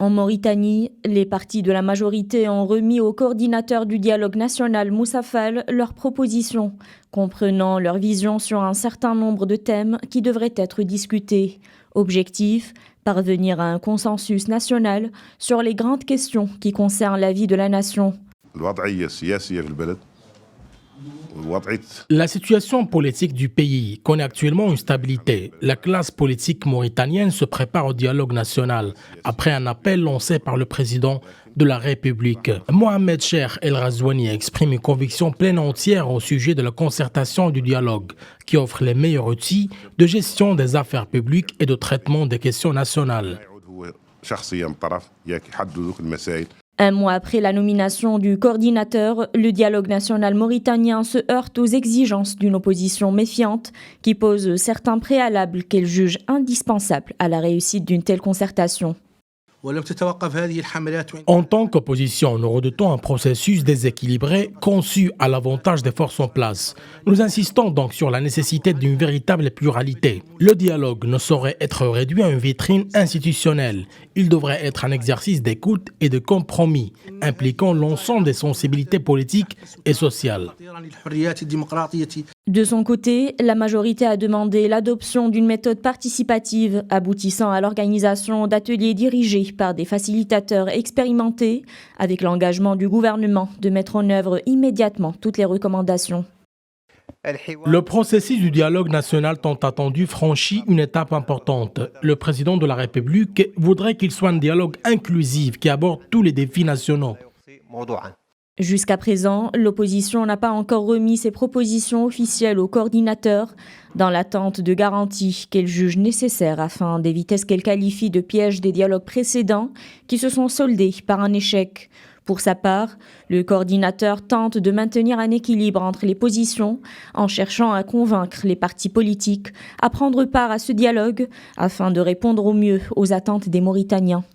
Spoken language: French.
En Mauritanie, les partis de la majorité ont remis au coordinateur du dialogue national Moussa Fall leurs propositions, comprenant leur vision sur un certain nombre de thèmes qui devraient être discutés. Objectif, parvenir à un consensus national sur les grandes questions qui concernent la vie de la nation. La situation politique du pays connaît actuellement une stabilité. La classe politique mauritanienne se prépare au dialogue national après un appel lancé par le président de la République. Mohamed Cheikh El Razouani exprime une conviction pleine et entière au sujet de la concertation du dialogue qui offre les meilleurs outils de gestion des affaires publiques et de traitement des questions nationales. Un mois après la nomination du coordinateur, le dialogue national mauritanien se heurte aux exigences d'une opposition méfiante qui pose certains préalables qu'elle juge indispensables à la réussite d'une telle concertation. En tant qu'opposition, nous redoutons un processus déséquilibré conçu à l'avantage des forces en place. Nous insistons donc sur la nécessité d'une véritable pluralité. Le dialogue ne saurait être réduit à une vitrine institutionnelle. Il devrait être un exercice d'écoute et de compromis, impliquant l'ensemble des sensibilités politiques et sociales. De son côté, la majorité a demandé l'adoption d'une méthode participative aboutissant à l'organisation d'ateliers dirigés par des facilitateurs expérimentés avec l'engagement du gouvernement de mettre en œuvre immédiatement toutes les recommandations. Le processus du dialogue national tant attendu franchit une étape importante. Le président de la République voudrait qu'il soit un dialogue inclusif qui aborde tous les défis nationaux. Jusqu'à présent, l'opposition n'a pas encore remis ses propositions officielles au coordinateur dans l'attente de garanties qu'elle juge nécessaires afin d'éviter ce qu'elle qualifie de piège des dialogues précédents qui se sont soldés par un échec. Pour sa part, le coordinateur tente de maintenir un équilibre entre les positions en cherchant à convaincre les partis politiques à prendre part à ce dialogue afin de répondre au mieux aux attentes des Mauritaniens.